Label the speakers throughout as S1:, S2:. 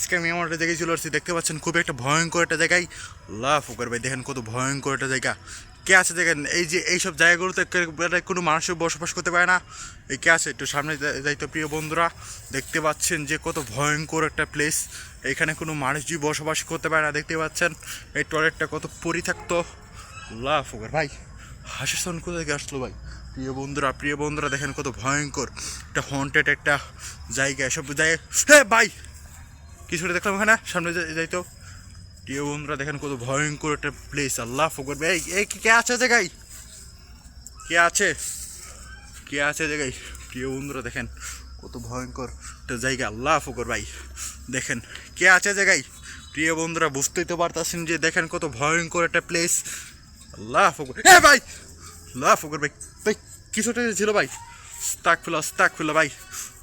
S1: আজকে আমি এমন একটা জায়গায় চলে আসছি, দেখতে পাচ্ছেন খুব একটা ভয়ঙ্কর একটা জায়গায়। লাভ ফুকার ভাই দেখেন কত ভয়ঙ্কর একটা জায়গা। কে আছে দেখেন, এই যে এইসব জায়গাগুলোতে কোনো মানুষের বসবাস করতে পারে না। এই কে আছে, একটু সামনে যাইতো প্রিয় বন্ধুরা, দেখতে পাচ্ছেন যে কত ভয়ঙ্কর একটা প্লেস। এখানে কোনো মানুষই বসবাস করতে পারে না, দেখতে পাচ্ছেন এই টয়লেটটা কত পরিত্যক্ত। লাভ ফুকার ভাই হাসির সাউন্ড কোথা থেকে আসলো ভাই? প্রিয় বন্ধুরা দেখেন কত ভয়ঙ্কর একটা হন্টেড একটা জায়গা। এসব জায়গায় হ্যাঁ ভাই কিছুটা দেখলাম এখানে সামনে যাইতো। প্রিয় বন্ধুরা দেখেন কত ভয়ঙ্কর একটা প্লেস। আল্লাহ ফুকর ভাই, এই কে আছে জায়গায়? কে আছে জায়গায়? প্রিয় বন্ধুরা দেখেন কত ভয়ঙ্কর একটা জায়গা। আল্লাহ ফুকর ভাই দেখেন কে আছে জায়গায়। প্রিয় বন্ধুরা বুঝতেই তো পারতেছেন যে দেখেন কত ভয়ঙ্কর একটা প্লেস। আল্লাহ ফুকর হ্যাঁ ভাই, আল্লাহ ফুকর ভাই ভাই কিছুটা ছিল ভাই। স্তাক ফেলা ভাই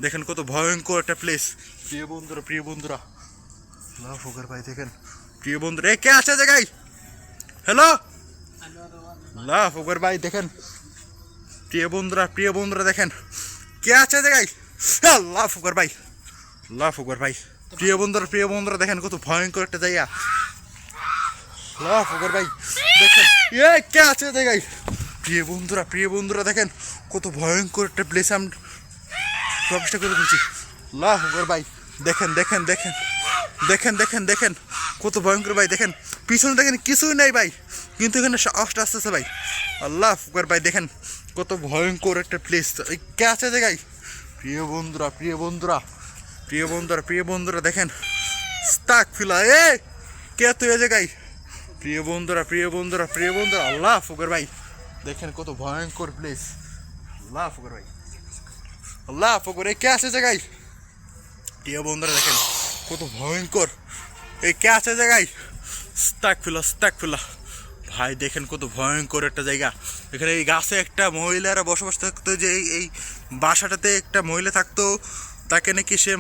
S1: দেখেন কত ভয়ঙ্কর একটা প্লেস। প্রিয় বন্ধুরা আল্লাহ ফুকর ভাই দেখেন প্রিয় বন্ধুরা কে আছে জায়গায়? হ্যালো আল্লাহ ফুকর ভাই দেখেন প্রিয় বন্ধুরা দেখেন কে আছে জায়গায়? আল্লাহ ফুকর ভাই প্রিয় বন্ধুরা দেখেন কত ভয়ঙ্কর একটা জায়গা। আল্লাহ ফুকর ভাই দেখেন কে আছে জায়গায়? প্রিয় বন্ধুরা দেখেন কত ভয়ঙ্কর একটা প্লেস আমি প্রবেশটা করে দিচ্ছি। আল্লাহ ফুকর ভাই দেখেন কত ভয়ঙ্কর ভাই। দেখেন পিছনে দেখেন কিছুই নাই ভাই, কিন্তু এখানে আওয়াজটা আসতেছে ভাই। আল্লাহ ফুকর ভাই দেখেন কত ভয়ঙ্কর একটা প্লেস। কে আছে জায়গায়? প্রিয় বন্ধুরা দেখেন স্তাক ফিলা কে তো এ জায়গায়? প্রিয় বন্ধুরা আল্লাহ ফুকর ভাই দেখেন কত ভয়ঙ্কর প্লেস। আল্লাহ ফুকর কে আছে জায়গায়? প্রিয় বন্ধুরা দেখেন কত ভয়ঙ্কর কে আছে জায়গায়? স্তাক ফিলা ভাই দেখেন কত ভয়ঙ্কর একটা জায়গা। এখানে এই গাছে একটা মহিলারা বসবাস থাকতো, যে এই বাসাটাতে একটা মহিলা থাকতো, তাকে নাকি সে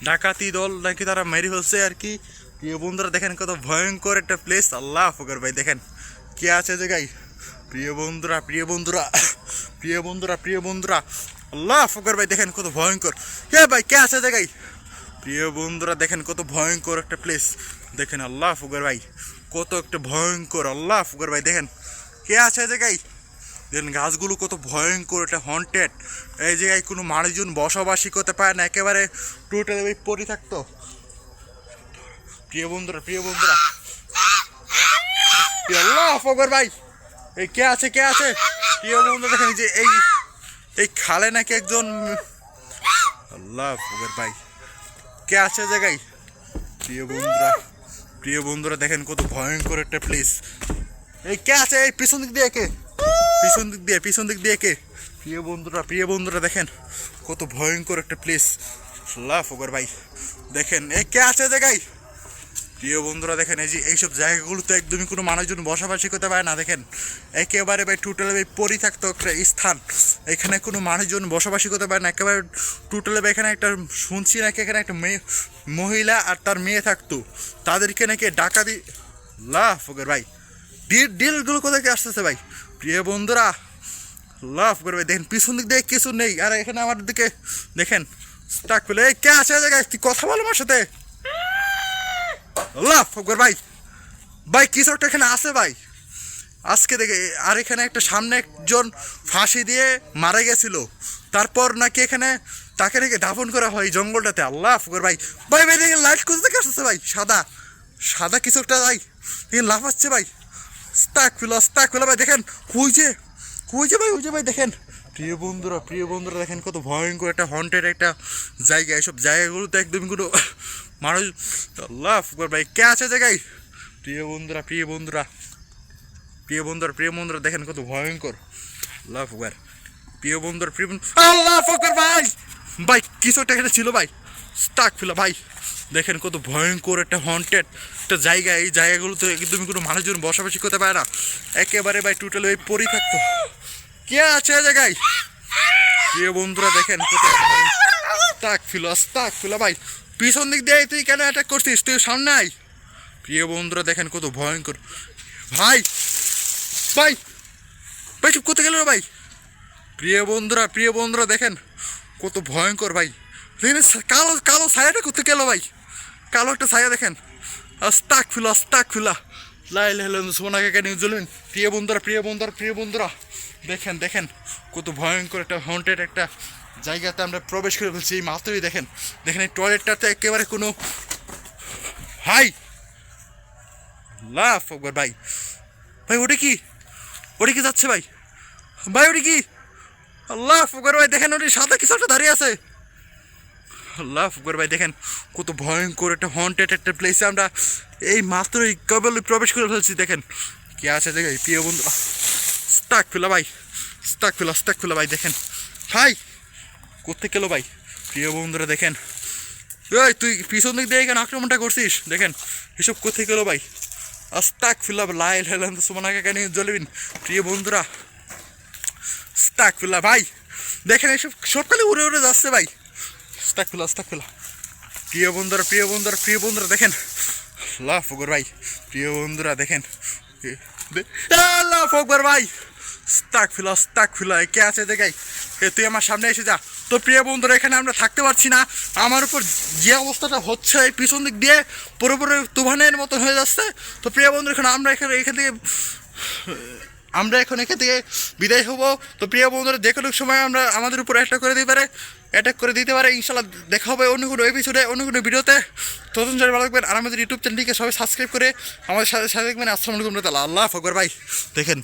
S1: ডাকাতি দল নাকি তারা মেরে ফেলছে আর কি। প্রিয় বন্ধুরা দেখেন কত ভয়ঙ্কর একটা প্লেস। আল্লাহ ফুকর ভাই দেখেন কে আছে জায়গায়? প্রিয় বন্ধুরা আল্লাহ ফুকর ভাই দেখেন কত ভয়ঙ্কর। কে ভাই কে আছে জায়গায়? প্রিয় বন্ধুরা দেখেন কত ভয়ঙ্কর একটা প্লেস। দেখেন আল্লাহ ফুকর ভাই কত একটা ভয়ঙ্কর। আল্লাহ ফুকর ভাই দেখেন কে আছে জায়গায়? দেখেন গাছগুলো কত ভয়ঙ্কর, এটা হন্টেড। এই জায়গায় কোনো মানুষজন বসবাসই করতে পারে না, একেবারে টোটাল পরিত্যক্ত। প্রিয় বন্ধুরা আল্লাহ ফুকর ভাই এই কে আছে? প্রিয় বন্ধুরা দেখেন যে এই খালে নাকি একজন। আল্লাহ ফুকর ভাই কে আছে জায়গায়? প্রিয় বন্ধুরা দেখেন কত ভয়ঙ্কর একটা প্লেস। এই কে আছে? এই পিছন দিক দিয়ে কে? প্রিয় বন্ধুরা দেখেন কত ভয়ঙ্কর একটা প্লেস। আল্লাহ ফুকর ভাই দেখেন এই কে আছে জায়গায়? প্রিয় বন্ধুরা দেখেন এই যে এইসব জায়গাগুলোতে একদমই কোনো মানুষজন বসবাসই করতে পারে না। দেখেন একেবারে ভাই টোটালি ভাই পরিত্যক্ত একটা স্থান, এখানে কোনো মানুষজন বসবাসই করতে পারে না, একেবারে টোটালি ভাই। এখানে একটা শুনছি নাকি এখানে একটা মহিলা আর তার মেয়ে থাকতো, তাদেরকে নাকি ডাকাতি। লাভ ফুকর ভাই ডিলগুলো কোথায় আসতেছে ভাই? প্রিয় বন্ধুরা লাভ ফুকর ভাই দেখেন পিছন দিক দিয়ে কিছু নেই, আর এখানে আমার দিকে দেখেন স্টাক পেলে এই কে আছে জায়গায়? কি কথা বলো আমার সাথে? আল্লাহ ফুকর ভাই কিছু একটা এখানে আছে ভাই আজকে দেখে। আর এখানে একটা সামনে একজন ফাঁসি দিয়ে মারা গেছিল, তারপর নাকি এখানে তাকে নাকি দাফন করা হয় জঙ্গলটাতে। আল্লাহ ফুকর ভাই দেখেন লাইট কোথা থেকে আসছে ভাই? সাদা কিছু একটা ভাই লাফ আসছে ভাই। স্টাক ফেলা ভাই দেখেন ওই যে ভাই দেখেন। প্রিয় বন্ধুরা দেখেন কত ভয়ঙ্কর একটা হন্টেড একটা জায়গা। এসব জায়গাগুলোতে একদমই কোনো মানুষ। আল্লাহ ফুকর ভাই কে আছে জায়গায়? প্রিয় বন্ধুরা দেখেন কত ভয়ঙ্কর। আল্লাহ ফুকর আল্লাহ ফুকর ভাই কিছু একটা এখানে ছিল ভাই। স্টাক ফেলা ভাই দেখেন কত ভয়ঙ্কর একটা হন্টেড একটা জায়গা। এই জায়গাগুলোতে একদমই কোনো মানুষজন বসবাসই করতে পারে না, একেবারে ভাই টোটাল ওই পরিত্যক্ত। কে আছে জায়গায়? প্রিয় বন্ধুরা দেখেন কত স্টাক ফিলা ভাই পিছন দিক দিয়ে তুই কেন অ্যাটাক করছিস? তুই সামনে আয়। প্রিয় বন্ধুরা দেখেন কত ভয়ঙ্কর। ভাই চুপ করতে গেল ভাই। প্রিয় বন্ধুরা দেখেন কত ভয়ঙ্কর ভাই। দেখেন কালো ছায়াটা করতে গেল ভাই। কালো একটা ছায়া দেখেন, আস্তাগফিরুল্লাহ লা ইলাহা ইল্লাল্লাহ সুবহানাকা কানি জুলমিন। প্রিয় বন্ধুরা দেখেন দেখেন কত ভয়ঙ্কর একটা হন্টেড একটা জায়গাতে আমরা প্রবেশ করে ফেলছি এই মাত্রই। দেখেন দেখেন এই টয়লেটটাতে একেবারে কোনো হাই লাফ একবার ভাই, ভাই ওটা কি, ওটা কি যাচ্ছে ভাই, ভাই ওটা কি, আল্লাহ ফুকর ভাই দেখেন ওটি সাদা কিছু একটা দাঁড়িয়ে আছে। আল্লাহ ফুকর ভাই দেখেন কত ভয়ঙ্কর একটা হন্টেড একটা প্লেসে আমরা এই মাত্রই কেবল প্রবেশ করে ফেলছি। দেখেন কে আছে দেখে প্রিয় বন্ধু, আস্তাগফিরুল্লাহ ভাই দেখেন ভাই কোথায় গেলো ভাই। প্রিয় বন্ধুরা দেখেন, ওই তুই পিছন দিক দিয়ে কেন আক্রমণটা করছিস, দেখেন এসব কোথায় গেলো ভাই। আস্তাগফিরুল্লাহ লা ইলাহা ইল্লাল্লাহ সুবহানাকা কানি জুলমিন। প্রিয় বন্ধুরা আস্তাগফিরুল্লাহ ভাই দেখেন এসব সবকালে উড়ে উড়ে যাচ্ছে ভাই। আস্তাগফিরুল্লাহ প্রিয় বন্ধুরা দেখেন আল্লাহ ফুকর ভাই, প্রিয় বন্ধুরা দেখেন আল্লাহ ফুকর ভাই, আস্তাগফিরুল্লাহ কে আছে দেখাই, তুই আমার সামনে এসে যা। তো প্রিয় বন্ধুরা এখানে আমরা থাকতে পারছি না, আমার উপর যে অবস্থাটা হচ্ছে পিছন দিক দিয়ে পুরোপুরি তুফানের মতো হয়ে যাচ্ছে। তো প্রিয় বন্ধু এখানে আমরা এখান থেকে এখান থেকে বিদায় হব। তো প্রিয় বন্ধুরা যে কোনো সময় আমরা আমাদের উপর অ্যাটাক করে দিতে পারে ইনশাল্লাহ। দেখা হবে অন্য কোনো এপিসোডে, অন্য কোনো ভিডিওতে। তখন ভালো থাকবেন আর আমাদের ইউটিউব চ্যানেলটিকে সবাই সাবস্ক্রাইব করে আমাদের সাথে দেখবেন। আসসালামু আলাইকুম, আল্লাহ আকবার ভাই দেখেন।